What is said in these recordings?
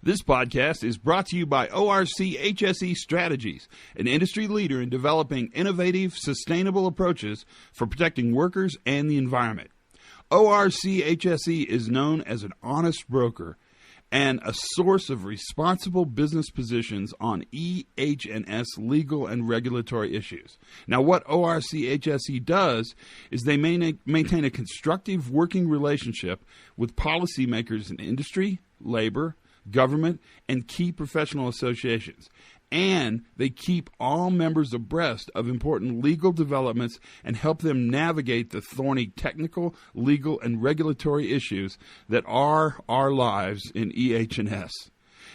This podcast is brought to you by ORC HSE Strategies, an industry leader in developing innovative, sustainable approaches for protecting workers and the environment. ORC HSE is known as an honest broker and a source of responsible business positions on EH&S legal and regulatory issues. Now, what ORC HSE does is they maintain a constructive working relationship with policymakers in industry, labor, government, and key professional associations. And they keep all members abreast of important legal developments and help them navigate the thorny technical, legal, and regulatory issues that are our lives in EH&S.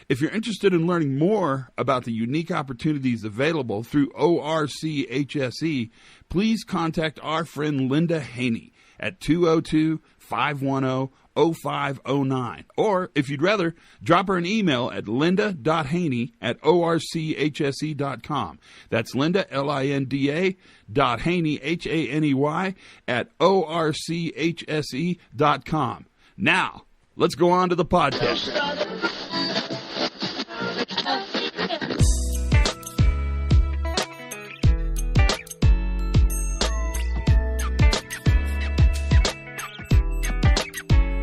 If you're interested in learning more about the unique opportunities available through ORC HSE, please contact our friend Linda Haney at 202-510-0509. Or, if you'd rather, drop her an email at linda.haney@orchse.com. That's Linda, Linda, .haney, Haney, at orchse.com. Now, let's go on to the podcast.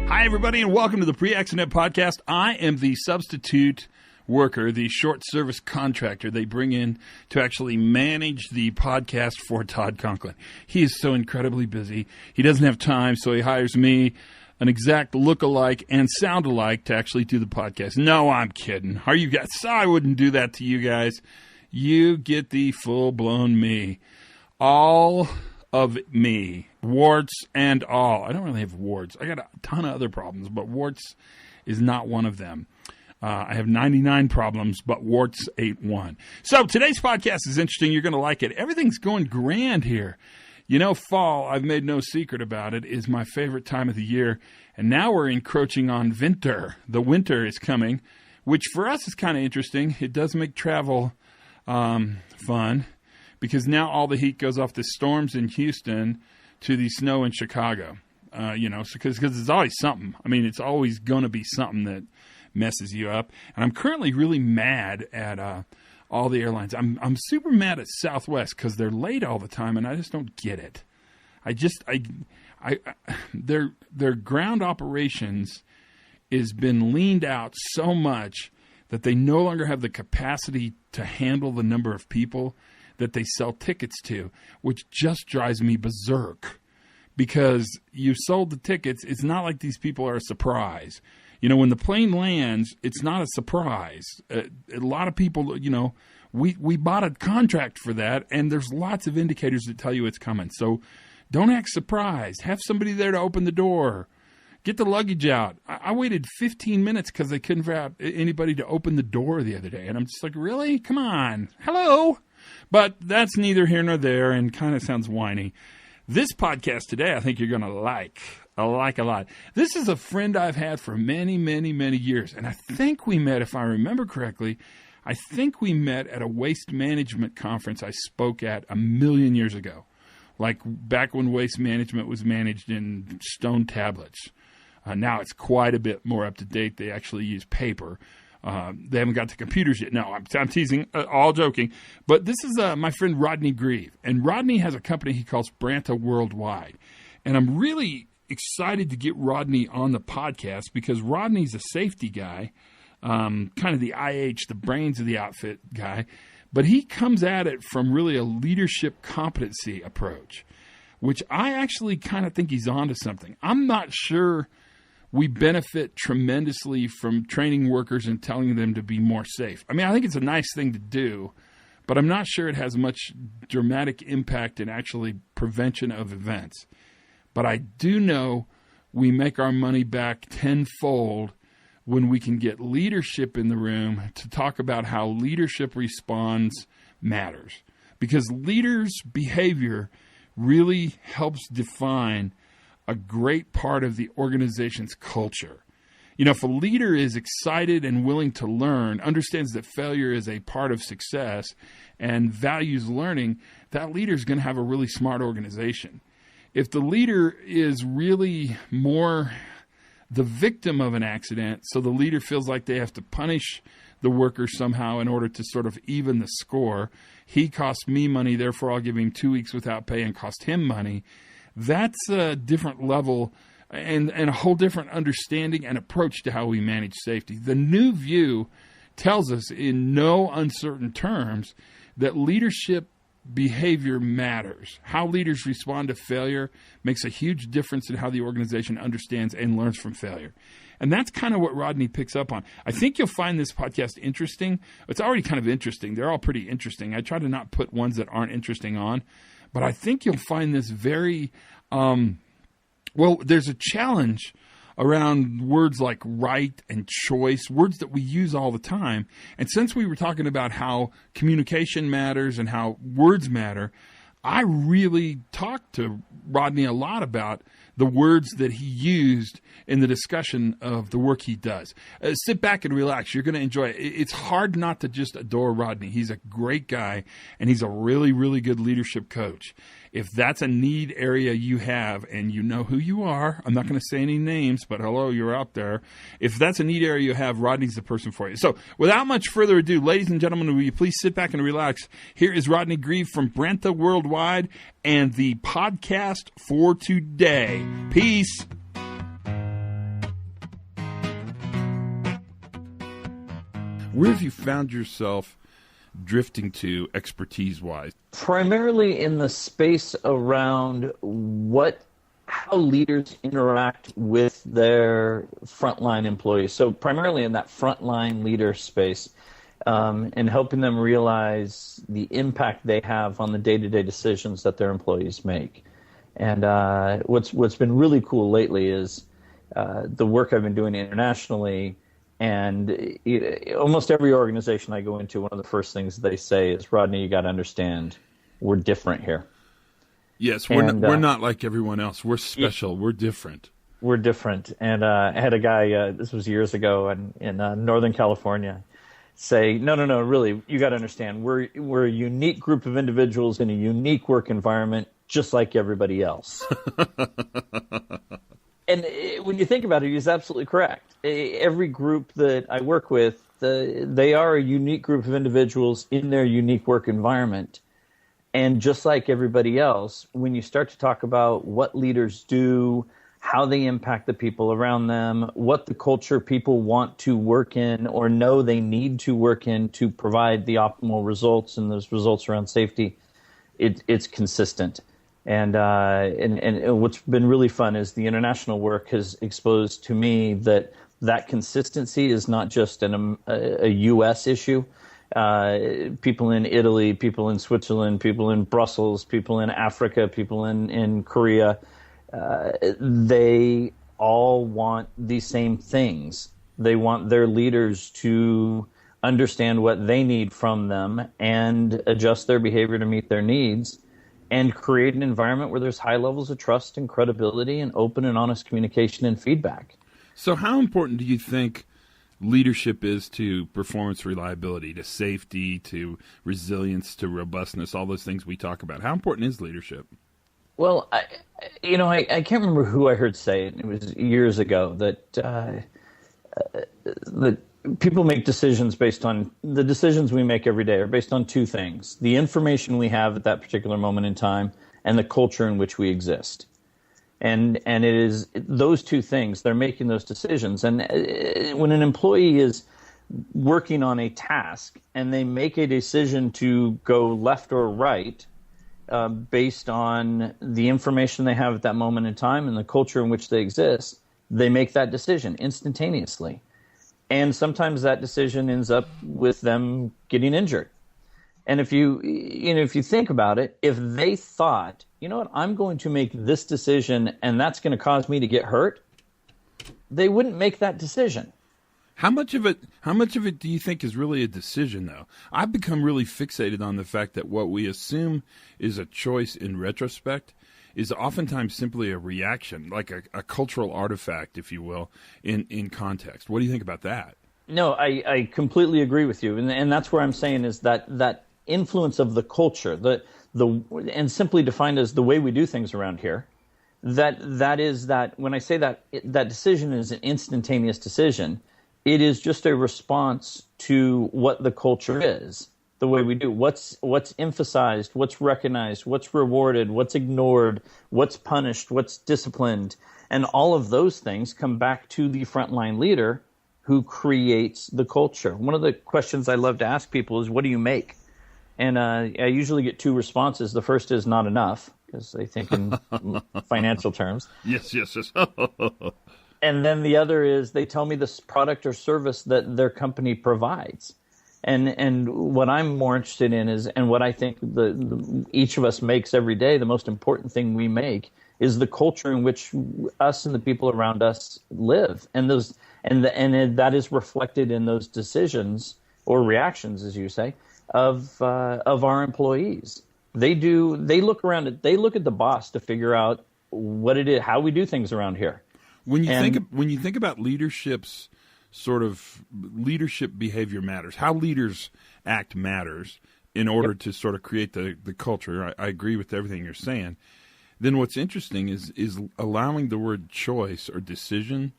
Hi, everybody, and welcome to the Pre-Accident Podcast. I am the substitute worker, the short service contractor they bring in to actually manage the podcast for Todd Conklin. He is so incredibly busy. He doesn't have time, so he hires me, an exact look-alike and sound-alike, to actually do the podcast. No, I'm kidding. Are you guys? I wouldn't do that to you guys. You get the full-blown me. All of me. Warts and all. I don't really have warts. I got a ton of other problems, but warts is not one of them. I have 99 problems, but warts ain't one. So today's podcast is interesting. You're going to like it. Everything's going grand here. You know, fall, I've made no secret about it, is my favorite time of the year. And now we're encroaching on winter. The winter is coming, which for us is kind of interesting. It does make travel fun, because now all the heat goes off the storms in Houston to the snow in Chicago, because it's always something. I mean, it's always going to be something that messes you up. And I'm currently really mad at all the airlines. I'm super mad at Southwest because they're late all the time, and I just don't get it. Their ground operations has been leaned out so much that they no longer have the capacity to handle the number of people that they sell tickets to, which just drives me berserk, because you sold the tickets. It's not like these people are a surprise. You know, when the plane lands, it's not a surprise. A lot of people, we bought a contract for that, and there's lots of indicators that tell you it's coming. So don't act surprised. Have somebody there to open the door. Get the luggage out. I waited 15 minutes because they couldn't have anybody to open the door the other day. And I'm just like, really? Come on. Hello? But that's neither here nor there, and kind of sounds whiny. This podcast today, I think you're going to like a lot. This is a friend I've had for many, many, many years. And I think we met, if I remember correctly, at a waste management conference I spoke at 1,000,000 years ago. Like back when waste management was managed in stone tablets. Now it's quite a bit more up to date. They actually use paper. They haven't got to computers yet. No, I'm teasing, all joking. But this is my friend Rodney Grieve. And Rodney has a company he calls Branta Worldwide. And I'm really excited to get Rodney on the podcast because Rodney's a safety guy, kind of the IH, the brains of the outfit guy. But he comes at it from really a leadership competency approach, which I actually kind of think he's onto something. I'm not sure we benefit tremendously from training workers and telling them to be more safe. I mean, I think it's a nice thing to do, but I'm not sure it has much dramatic impact in actually prevention of events. But I do know we make our money back tenfold when we can get leadership in the room to talk about how leadership responds matters. Because leaders' behavior really helps define a great part of the organization's culture. You know, if a leader is excited and willing to learn, understands that failure is a part of success, and values learning, that leader is going to have a really smart organization. If the leader is really more the victim of an accident, so the leader feels like they have to punish the worker somehow in order to sort of even the score. He cost me money, therefore I'll give him 2 weeks without pay and cost him money. That's a different level and a whole different understanding and approach to how we manage safety. The new view tells us in no uncertain terms that leadership behavior matters. How leaders respond to failure makes a huge difference in how the organization understands and learns from failure. And that's kind of what Rodney picks up on. I think you'll find this podcast interesting. It's already kind of interesting. They're all pretty interesting. I try to not put ones that aren't interesting on, but I think you'll find this very, there's a challenge around words like right and choice, words that we use all the time. And since we were talking about how communication matters and how words matter, I really talked to Rodney a lot about the words that he used in the discussion of the work he does. Sit back and relax. You're going to enjoy it. It's hard not to just adore Rodney. He's a great guy, and he's a really, really good leadership coach. If that's a need area you have, and you know who you are, I'm not going to say any names, but hello, you're out there. If that's a need area you have, Rodney's the person for you. So without much further ado, ladies and gentlemen, will you please sit back and relax? Here is Rodney Grieve from Brenta Worldwide and the podcast for today. Peace. Where have you found yourself drifting to expertise-wise? Primarily in the space around how leaders interact with their frontline employees. So primarily in that frontline leader space, and helping them realize the impact they have on the day-to-day decisions that their employees make. And what's been really cool lately is the work I've been doing internationally. And almost every organization I go into, one of the first things they say is, Rodney, you got to understand, we're different here. Yes, we're not like everyone else. We're special. We're different. We're different. And I had a guy, this was years ago, in Northern California, say, no, really, you got to understand, we're a unique group of individuals in a unique work environment, just like everybody else. And when you think about it, he's absolutely correct. Every group that I work with, they are a unique group of individuals in their unique work environment. And just like everybody else, when you start to talk about what leaders do, how they impact the people around them, what the culture people want to work in or know they need to work in to provide the optimal results and those results around safety, it's consistent. And what's been really fun is the international work has exposed to me that consistency is not just a U.S. issue. People in Italy, people in Switzerland, people in Brussels, people in Africa, people in Korea, they all want the same things. They want their leaders to understand what they need from them and adjust their behavior to meet their needs, and create an environment where there's high levels of trust and credibility and open and honest communication and feedback. So how important do you think leadership is to performance reliability, to safety, to resilience, to robustness, all those things we talk about? How important is leadership? Well, I can't remember who I heard say it. It was years ago that people make decisions based on the decisions we make every day are based on two things: the information we have at that particular moment in time and the culture in which we exist. And it is those two things, they're making those decisions. And when an employee is working on a task and they make a decision to go left or right based on the information they have at that moment in time and the culture in which they exist, they make that decision instantaneously. And sometimes that decision ends up with them getting injured. And if you think about it, if they thought, you know what, I'm going to make this decision and that's going to cause me to get hurt, they wouldn't make that decision. How much of it do you think is really a decision, though? I've become really fixated on the fact that what we assume is a choice in retrospect is oftentimes simply a reaction, like a cultural artifact, if you will, in context. What do you think about that? No, I completely agree with you. And that's where I'm saying is that influence of the culture, and simply defined as the way we do things around here, that is that when I say that that decision is an instantaneous decision, it is just a response to what the culture is, the way we do. What's emphasized, what's recognized, what's rewarded, what's ignored, what's punished, what's disciplined. And all of those things come back to the frontline leader who creates the culture. One of the questions I love to ask people is, what do you make? And I usually get two responses. The first is not enough, because they think in financial terms. Yes. And then the other is they tell me this product or service that their company provides. And what I'm more interested in is, and what I think each of us makes every day, the most important thing we make is the culture in which us and the people around us live. And that is reflected in those decisions or reactions, as you say, of our employees. They look around they look at the boss to figure out what it is, how we do things around here. When you think about leadership's sort of leadership behavior matters, how leaders act matters in order to sort of create the culture. I agree with everything you're saying. Then what's interesting is allowing the word choice or decision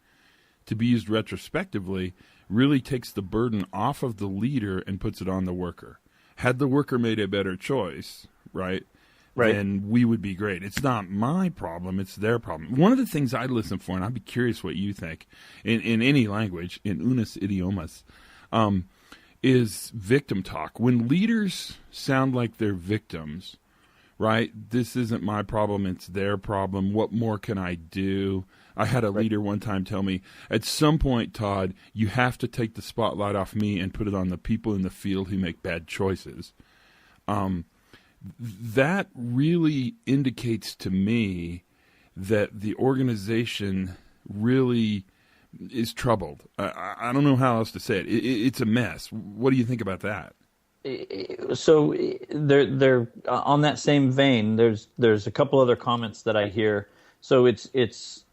to be used retrospectively really takes the burden off of the leader and puts it on the worker. Had the worker made a better choice, right, then we would be great. It's not my problem, it's their problem. One of the things I listen for, and I'd be curious what you think, in any language, in unis idiomas, is victim talk. When leaders sound like they're victims, right, this isn't my problem, it's their problem, what more can I do? I had a leader one time tell me, at some point, Todd, you have to take the spotlight off me and put it on the people in the field who make bad choices. That really indicates to me that the organization really is troubled. I don't know how else to say it. It's a mess. What do you think about that? So there on that same vein, there's a couple other comments that I hear. So it's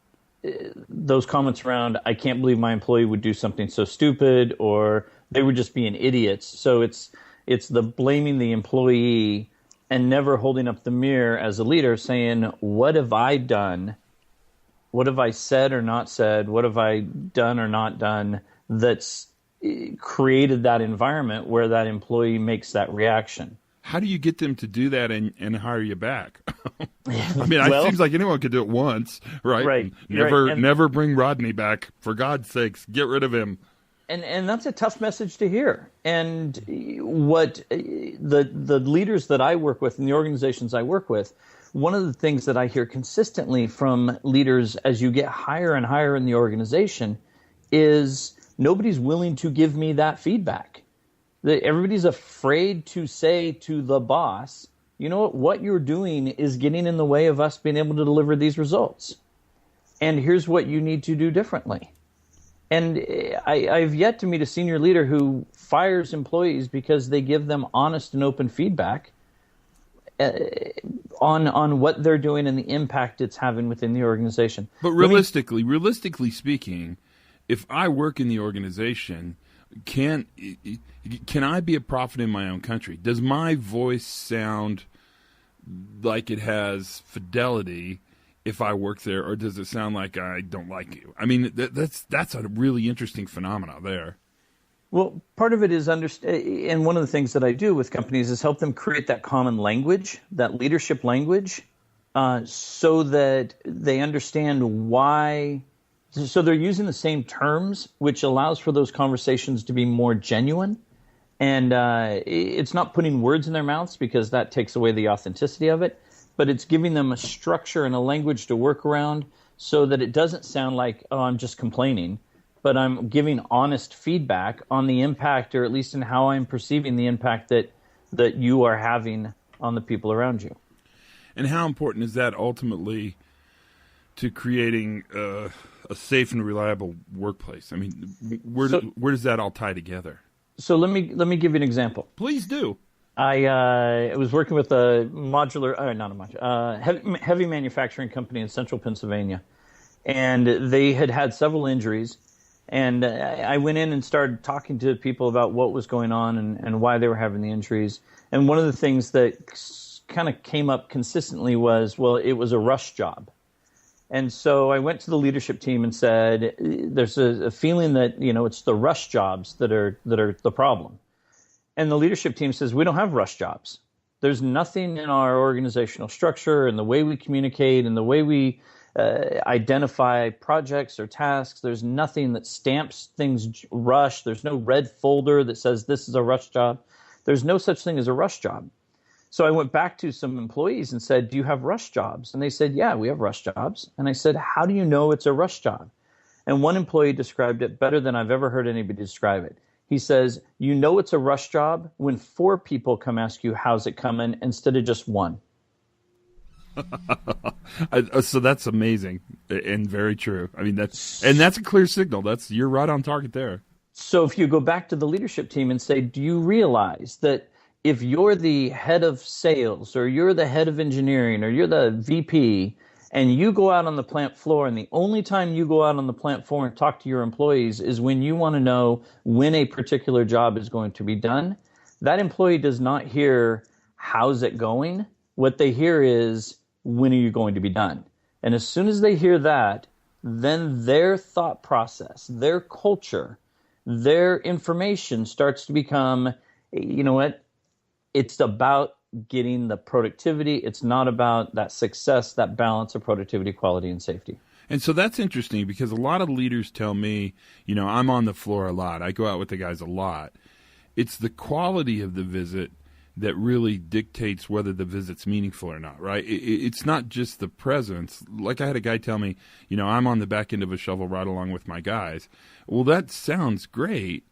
those comments around, I can't believe my employee would do something so stupid, or they were just being idiots. So it's the blaming the employee and never holding up the mirror as a leader, saying, what have I done? What have I said or not said? What have I done or not done that's created that environment where that employee makes that reaction? How do you get them to do that and hire you back? I mean, it seems like anyone could do it once, right? Right. Never bring Rodney back. For God's sakes, get rid of him. And that's a tough message to hear. And what the leaders that I work with and the organizations I work with, one of the things that I hear consistently from leaders as you get higher and higher in the organization is nobody's willing to give me that feedback. Everybody's afraid to say to the boss, you know what you're doing is getting in the way of us being able to deliver these results. And here's what you need to do differently. And I've yet to meet a senior leader who fires employees because they give them honest and open feedback on what they're doing and the impact it's having within the organization. But realistically speaking, if I work in the organization, can I be a prophet in my own country? Does my voice sound like it has fidelity if I work there, or does it sound like I don't like you? I mean, that's a really interesting phenomenon there. Well, part of it is and one of the things that I do with companies is help them create that common language, that leadership language, so that they understand why. So they're using the same terms, which allows for those conversations to be more genuine. And it's not putting words in their mouths, because that takes away the authenticity of it. But it's giving them a structure and a language to work around so that it doesn't sound like, oh, I'm just complaining, but I'm giving honest feedback on the impact, or at least in how I'm perceiving the impact that you are having on the people around you. And how important is that ultimately to creating a safe and reliable workplace? I mean, where does that all tie together? So let me give you an example. Please do. I was working with a heavy manufacturing company in central Pennsylvania, and they had several injuries. And I went in and started talking to people about what was going on and why they were having the injuries. And one of the things that kind of came up consistently was, well, it was a rush job. And so I went to the leadership team and said, there's a feeling that, it's the rush jobs that are the problem. And the leadership team says, we don't have rush jobs. There's nothing in our organizational structure and the way we communicate and the way we identify projects or tasks. There's nothing that stamps things rush. There's no red folder that says this is a rush job. There's no such thing as a rush job. So I went back to some employees and said, do you have rush jobs? And they said, yeah, we have rush jobs. And I said, how do you know it's a rush job? And one employee described it better than I've ever heard anybody describe it. He says, you know it's a rush job when 4 people come ask you, how's it coming, instead of just 1. So that's amazing and very true. I mean, that's a clear signal. You're right on target there. So if you go back to the leadership team and say, do you realize that if you're the head of sales or you're the head of engineering or you're the VP and you go out on the plant floor and the only time you go out on the plant floor and talk to your employees is when you want to know when a particular job is going to be done, that employee does not hear, how's it going? What they hear is, when are you going to be done? And as soon as they hear that, then their thought process, their culture, their information starts to become, you know what? It's about getting the productivity. It's not about that success, that balance of productivity, quality, and safety. And so that's interesting because a lot of leaders tell me, I'm on the floor a lot. I go out with the guys a lot. It's the quality of the visit that really dictates whether the visit's meaningful or not, right? It's not just the presence. Like I had a guy tell me, I'm on the back end of a shovel right along with my guys. Well, that sounds great,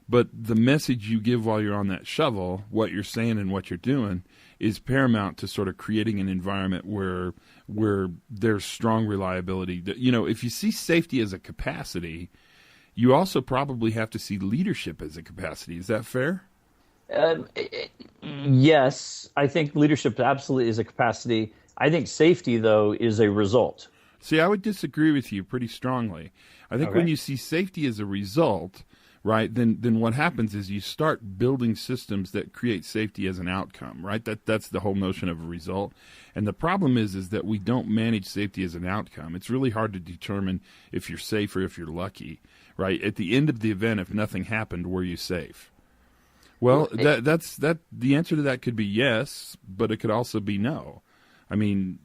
but the message you give while you're on that shovel, what you're saying and what you're doing, is paramount to sort of creating an environment where there's strong reliability. If you see safety as a capacity, you also probably have to see leadership as a capacity. Is that fair? Yes, I think leadership absolutely is a capacity. I think safety, though, is a result. See, I would disagree with you pretty strongly. I think when you see safety as a result, right, then what happens is you start building systems that create safety as an outcome, right? That's the whole notion of a result. And the problem is that we don't manage safety as an outcome. It's really hard to determine if you're safe or if you're lucky, right? At the end of the event, if nothing happened, were you safe? Well, that's the answer to that could be yes, but it could also be no. I mean,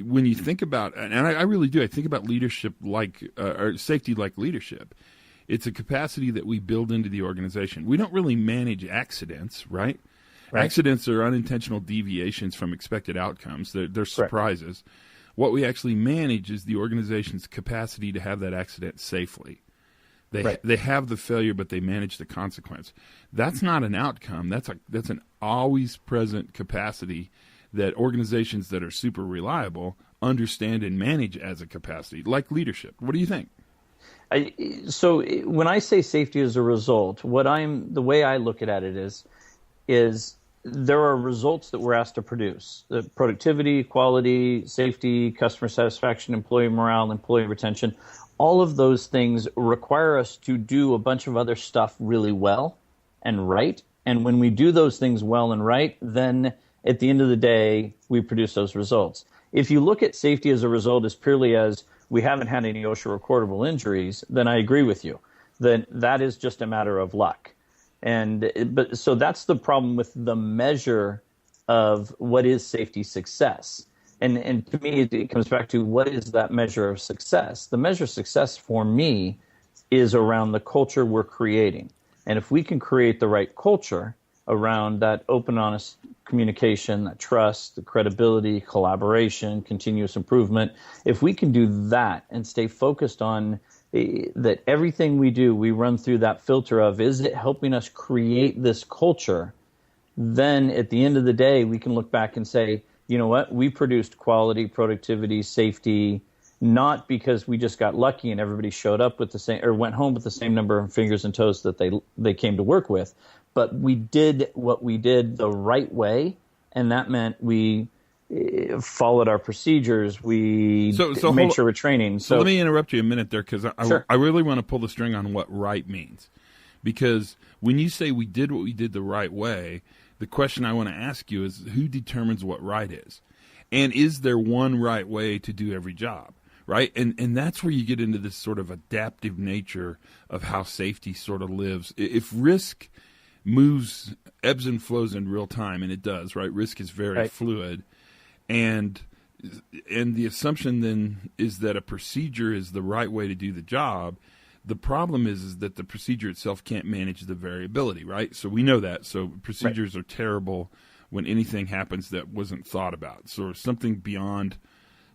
when you think about, and I really do, I think about leadership or safety like leadership. It's a capacity that we build into the organization. We don't really manage accidents, right? Accidents are unintentional deviations from expected outcomes. They're surprises. What we actually manage is the organization's capacity to have that accident safely. They have the failure, but they manage the consequence. That's not an outcome. That's an always present capacity that organizations that are super reliable understand and manage as a capacity, like leadership. What do you think? So when I say safety as a result, the way I look at it is there are results that we're asked to produce: the productivity, quality, safety, customer satisfaction, employee morale, employee retention. All of those things require us to do a bunch of other stuff really well and right. And when we do those things well and right, then at the end of the day, we produce those results. If you look at safety as a result as purely as we haven't had any OSHA recordable injuries, then I agree with you. Then that is just a matter of luck. So that's the problem with the measure of what is safety success. And to me, it comes back to what is that measure of success? The measure of success for me is around the culture we're creating. And if we can create the right culture around that open, honest communication, that trust, the credibility, collaboration, continuous improvement, if we can do that and stay focused on that everything we do, we run through that filter of, is it helping us create this culture? Then at the end of the day, we can look back and say, you know what, we produced quality, productivity, safety, not because we just got lucky and everybody showed up with the same, or went home with the same number of fingers and toes that they came to work with, but we did what we did the right way, and that meant we followed our procedures. We made sure we're training. So let me interrupt you a minute there, because I really want to pull the string on what right means, because when you say we did what we did the right way, the question I want to ask you is, who determines what right is? And is there one right way to do every job? right? And that's where you get into this sort of adaptive nature of how safety sort of lives. If risk moves, ebbs and flows in real time, and it does, right? Risk is very fluid, and the assumption then is that a procedure is the right way to do the job. The problem is that the procedure itself can't manage the variability, right? So we know that. So procedures are terrible when anything happens that wasn't thought about. So something beyond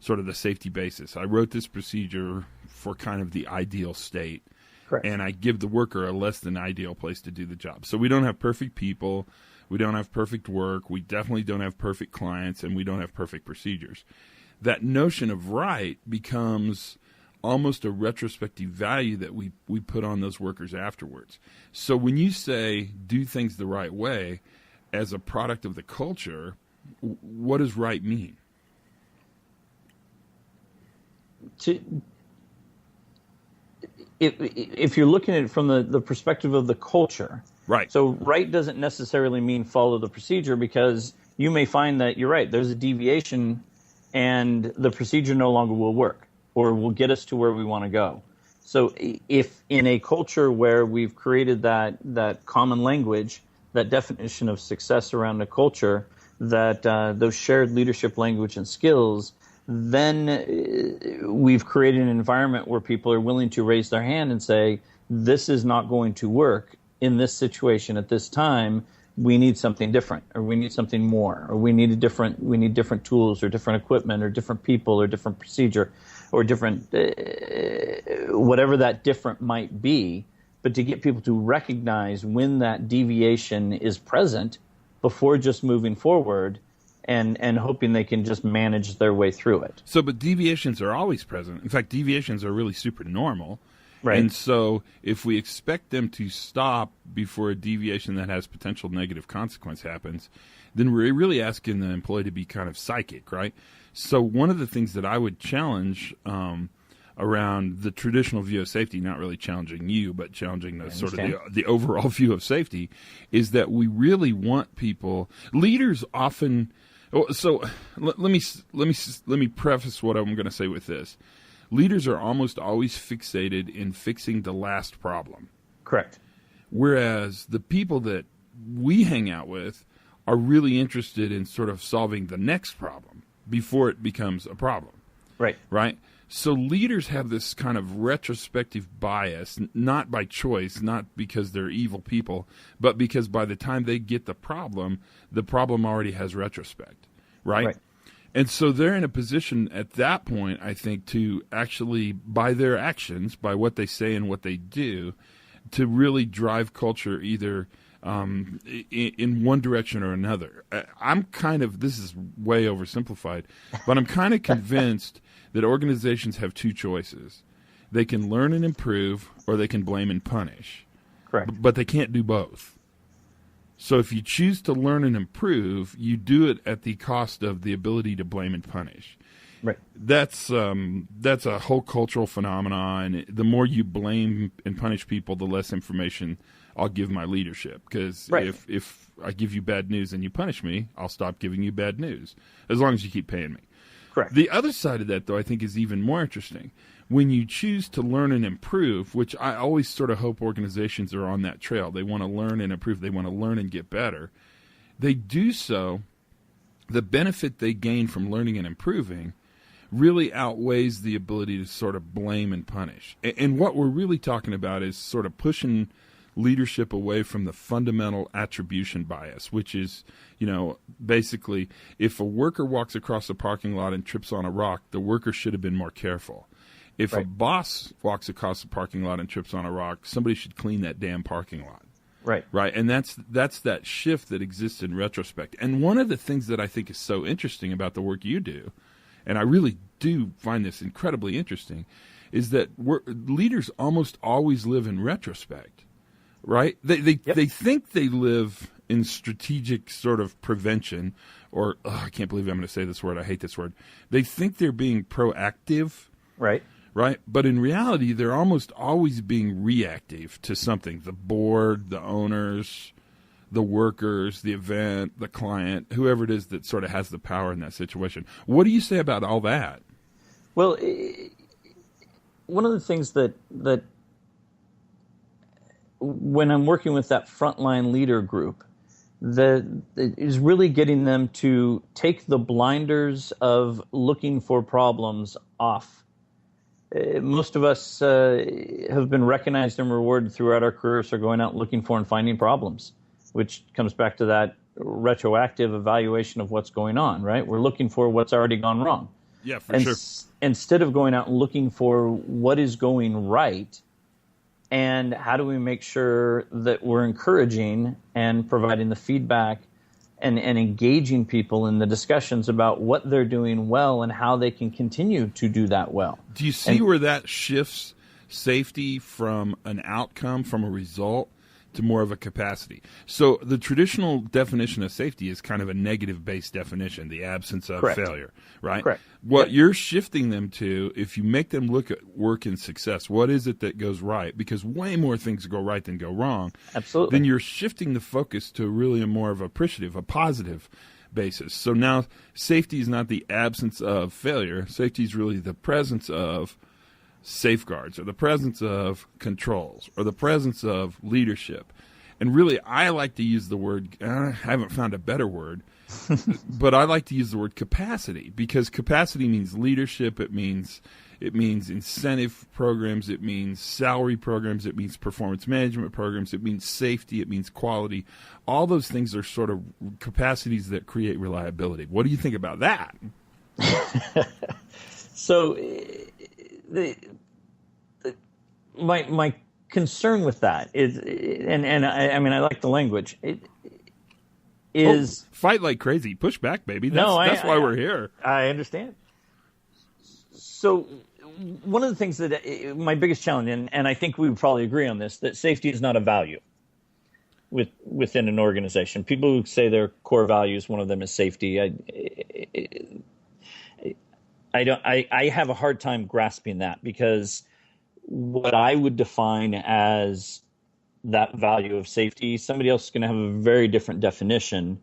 sort of the safety basis. I wrote this procedure for kind of the ideal state. Correct. And I give the worker a less than ideal place to do the job. So we don't have perfect people. We don't have perfect work. We definitely don't have perfect clients, and we don't have perfect procedures. That notion of right becomes almost a retrospective value that we put on those workers afterwards. So when you say do things the right way as a product of the culture, what does right mean? If you're looking at it from the perspective of the culture, right. So right doesn't necessarily mean follow the procedure, because you may find that you're right, there's a deviation and the procedure no longer will work or will get us to where we want to go. So if in a culture where we've created that common language, that definition of success around a culture, that those shared leadership language and skills, then we've created an environment where people are willing to raise their hand and say, this is not going to work in this situation at this time. We need something different, or we need something more, or we need different tools or different equipment or different people or different procedure or different, whatever that different might be. But to get people to recognize when that deviation is present before just moving forward, and hoping they can just manage their way through it. So, but deviations are always present. In fact, deviations are really super normal. Right. And so if we expect them to stop before a deviation that has potential negative consequence happens, then we're really asking the employee to be kind of psychic, right? So one of the things that I would challenge around the traditional view of safety, not really challenging you, but challenging the overall view of safety, is that we really want people, leaders often. So let me preface what I'm going to say with this. Leaders are almost always fixated in fixing the last problem. Correct. Whereas the people that we hang out with are really interested in sort of solving the next problem before it becomes a problem. Right. Right? So leaders have this kind of retrospective bias, not by choice, not because they're evil people, but because by the time they get the problem already has retrospect, right? And so they're in a position at that point, I think, to actually, by their actions, by what they say and what they do, to really drive culture either in one direction or another. This is way oversimplified, but I'm kind of convinced that organizations have two choices. They can learn and improve, or they can blame and punish. Correct. But they can't do both. So if you choose to learn and improve, you do it at the cost of the ability to blame and punish. Right. That's a whole cultural phenomenon. And the more you blame and punish people, the less information I'll give my leadership. Because if I give you bad news and you punish me, I'll stop giving you bad news, as long as you keep paying me. Correct. The other side of that, though, I think is even more interesting. When you choose to learn and improve, which I always sort of hope organizations are on that trail. They want to learn and improve. They want to learn and get better. They do so. The benefit they gain from learning and improving really outweighs the ability to sort of blame and punish. And what we're really talking about is sort of pushing leadership away from the fundamental attribution bias, which is, basically if a worker walks across a parking lot and trips on a rock, the worker should have been more careful. If a boss walks across the parking lot and trips on a rock, somebody should clean that damn parking lot. Right. Right. And that's that shift that exists in retrospect. And one of the things that I think is so interesting about the work you do, and I really do find this incredibly interesting, is that leaders almost always live in retrospect. Right? They think they live in strategic sort of prevention, or I can't believe I'm going to say this word. I hate this word. They think they're being proactive. Right. Right? But in reality, they're almost always being reactive to something. The board, the owners, the workers, the event, the client, whoever it is that sort of has the power in that situation. What do you say about all that? Well, one of the things that when I'm working with that frontline leader group, that is really getting them to take the blinders of looking for problems off. Most of us have been recognized and rewarded throughout our careers for going out looking for and finding problems, which comes back to that retroactive evaluation of what's going on, right? We're looking for what's already gone wrong. Yeah, for sure. Instead of going out and looking for what is going right, and how do we make sure that we're encouraging and providing the feedback and engaging people in the discussions about what they're doing well and how they can continue to do that well. Do you see where that shifts safety from an outcome, from a result, to more of a capacity? So the traditional definition of safety is kind of a negative-based definition, the absence of Correct. failure, right? Correct. What you're shifting them to, if you make them look at work and success, what is it that goes right? Because way more things go right than go wrong. Absolutely. Then you're shifting the focus to really a more of appreciative, a positive basis. So now safety is not the absence of failure. Safety is really the presence of safeguards, or the presence of controls, or the presence of leadership. And really, I like to use the word, I haven't found a better word, but I like to use the word capacity, because capacity means leadership, it means incentive programs, it means salary programs, it means performance management programs, it means safety, it means quality. All those things are sort of capacities that create reliability. What do you think about that? So my concern with that is, and I mean, I like the language. Fight like crazy, push back, baby. That's why we're here. I understand. So one of the things that my biggest challenge, and I think we would probably agree on this, that safety is not a value within an organization. People who say their core values, one of them is safety. I have a hard time grasping that, because what I would define as that value of safety, somebody else is going to have a very different definition.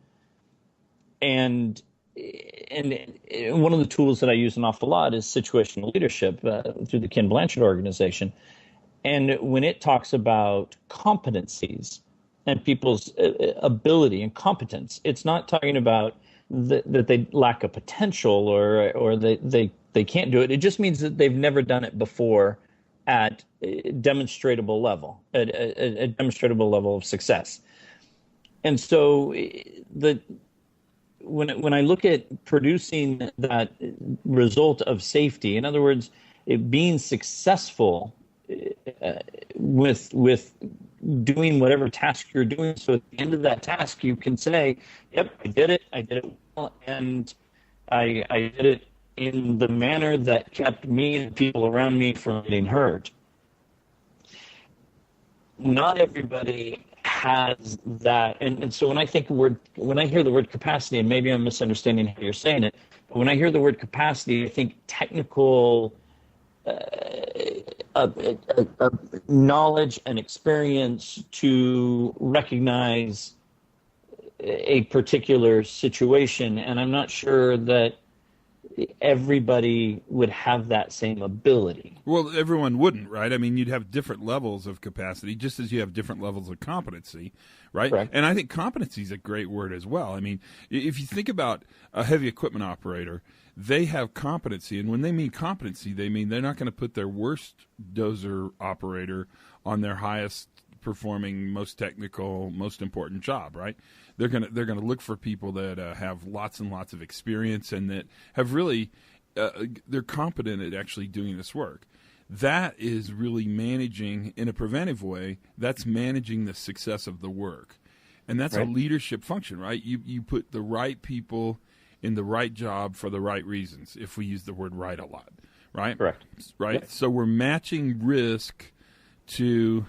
And one of the tools that I use an awful lot is situational leadership through the Ken Blanchard organization. And when it talks about competencies and people's ability and competence, it's not talking about that they lack a potential or they can't do it. It just means that they've never done it before at a demonstrable level, a demonstrable level of success. And so when I look at producing that result of safety, in other words, it being successful with doing whatever task you're doing, so at the end of that task you can say, yep, I did it well, and I did it in the manner that kept me and people around me from getting hurt. Not everybody has that, and so when I hear the word capacity, and maybe I'm misunderstanding how you're saying it, but when I hear the word capacity, I think technical knowledge and experience to recognize a particular situation, and I'm not sure that everybody would have that same ability. Well, everyone wouldn't, right? I mean, you'd have different levels of capacity, just as you have different levels of competency, right? Correct. And I think competency is a great word as well. I mean, if you think about a heavy equipment operator, they have competency, and when they mean competency, they mean they're not going to put their worst dozer operator on their highest performing, most technical, most important job, right? They're going to look for people that have lots and lots of experience and that have really they're competent at actually doing this work. That is really managing in a preventive way. That's managing the success of the work, and that's right. A leadership function, right? You put the right people in the right job for the right reasons. If we use the word "right" a lot, right? Correct. Right. Yep. So we're matching risk to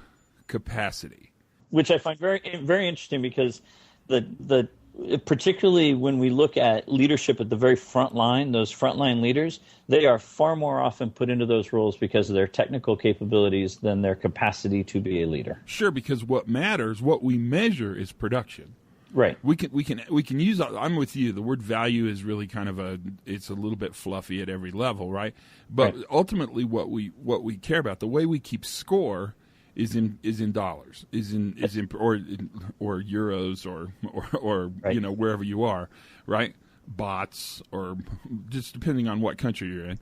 capacity, which I find very, very interesting, because the particularly when we look at leadership at the very front line, those frontline leaders, they are far more often put into those roles because of their technical capabilities than their capacity to be a leader. Sure, because what matters, what we measure, is production. Right. We can use. I'm with you. The word value is really kind of it's a little bit fluffy at every level, right? But ultimately, what we care about, the way we keep score, is in dollars, is in or euros or wherever you are, right? Bots, or just depending on what country you're in.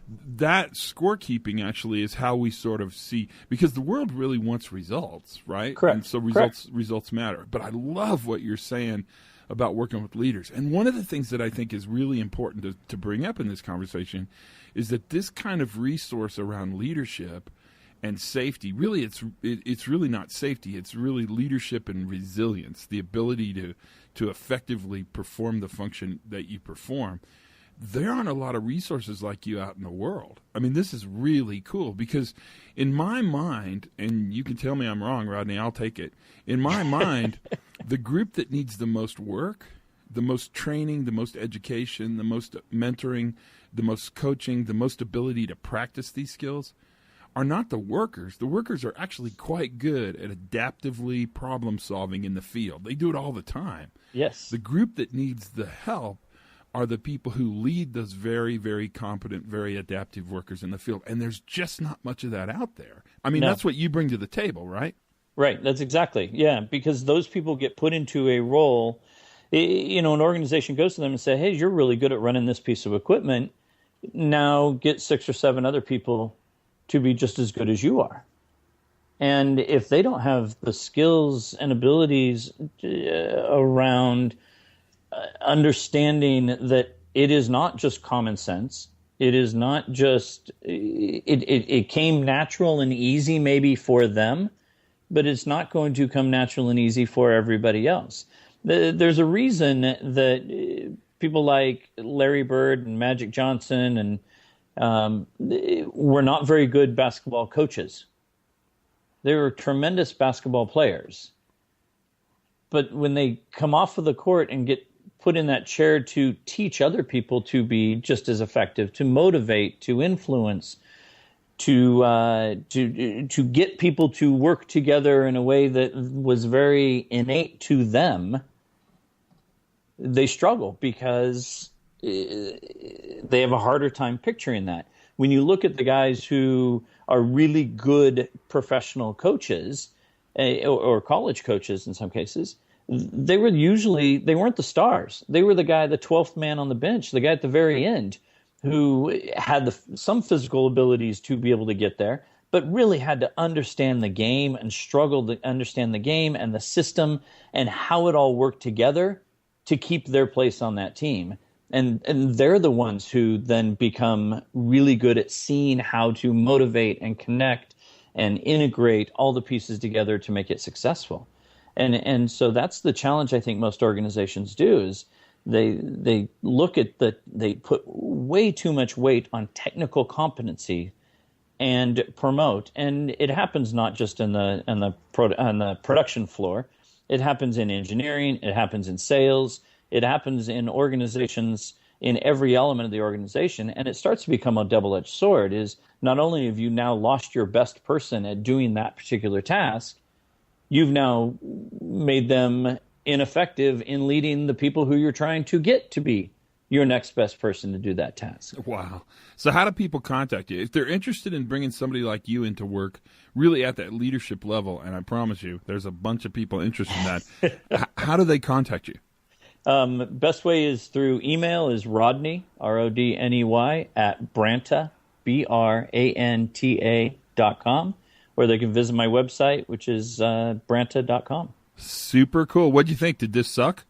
That scorekeeping actually is how we sort of see, because the world really wants results, right? Correct. And so results matter. But I love what you're saying about working with leaders. And one of the things that I think is really important to bring up in this conversation is that this kind of resource around leadership and safety, really it's really not safety, it's really leadership and resilience, the ability to effectively perform the function that you perform. There aren't a lot of resources like you out in the world. I mean, this is really cool, because in my mind, and you can tell me I'm wrong, Rodney, I'll take it. In my mind, the group that needs the most work, the most training, the most education, the most mentoring, the most coaching, the most ability to practice these skills are not the workers. The workers are actually quite good at adaptively problem solving in the field. They do it all the time. Yes. The group that needs the help are the people who lead those very, very competent, very adaptive workers in the field. And there's just not much of that out there. I mean, That's what you bring to the table, right? Right. That's exactly. Yeah. Because those people get put into a role. An organization goes to them and say, hey, you're really good at running this piece of equipment. Now get 6 or 7 other people to be just as good as you are. And if they don't have the skills and abilities around understanding that it is not just common sense, it is not just, it came natural and easy maybe for them, but it's not going to come natural and easy for everybody else. There's a reason that people like Larry Bird and Magic Johnson and were not very good basketball coaches. They were tremendous basketball players. But when they come off of the court and get put in that chair to teach other people to be just as effective, to motivate, to influence, to get people to work together in a way that was very innate to them, they struggle because they have a harder time picturing that. When you look at the guys who are really good professional coaches or college coaches in some cases, they weren't the stars. They were the 12th man on the bench, the guy at the very end who had some physical abilities to be able to get there, but really had to understand the game and struggle to understand the game and the system and how it all worked together to keep their place on that team. And they're the ones who then become really good at seeing how to motivate and connect and integrate all the pieces together to make it successful. And so that's the challenge I think most organizations do is they look at they put way too much weight on technical competency and promote. And it happens not just on the production floor. It happens in engineering. It happens in sales. It happens in organizations, in every element of the organization. And it starts to become a double-edged sword. Is not only have you now lost your best person at doing that particular task, you've now made them ineffective in leading the people who you're trying to get to be your next best person to do that task. Wow. So how do people contact you? If they're interested in bringing somebody like you into work really at that leadership level, and I promise you there's a bunch of people interested in that, how do they contact you? Best way is through email is Rodney, Rodney, at Branta, BRANTA.com, or they can visit my website, which is Branta.com. Super cool. What'd you think? Did this suck?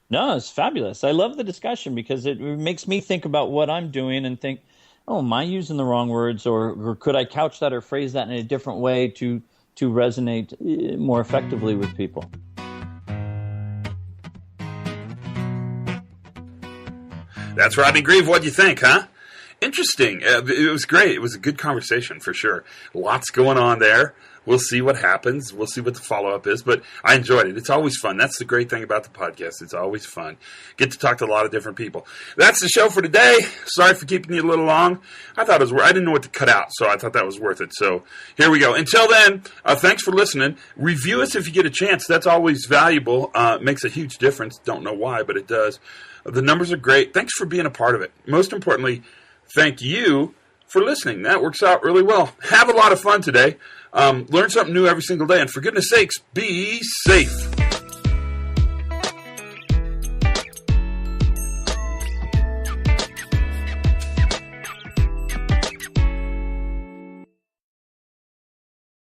No, it's fabulous. I love the discussion because it makes me think about what I'm doing and think, oh, am I using the wrong words, or could I couch that or phrase that in a different way to resonate more effectively with people? That's Rodney Grieve. What'd you think, huh? Interesting. It was great. It was a good conversation for sure. Lots going on there. we'll see what happens. We'll see what the follow-up is. But I enjoyed it. It's always fun. That's the great thing about the podcast. It's always fun. Get to talk to a lot of different people. That's the show for today. Sorry for keeping you a little long. I thought it was. I didn't know what to cut out, so I thought that was worth it. So here we go. Until then, thanks for listening. Review us if you get a chance. That's always valuable. It makes a huge difference. Don't know why, but it does. The numbers are great. Thanks for being a part of it. Most importantly, thank you for listening. That works out really well. Have a lot of fun today. Learn something new every single day. And for goodness sakes, be safe.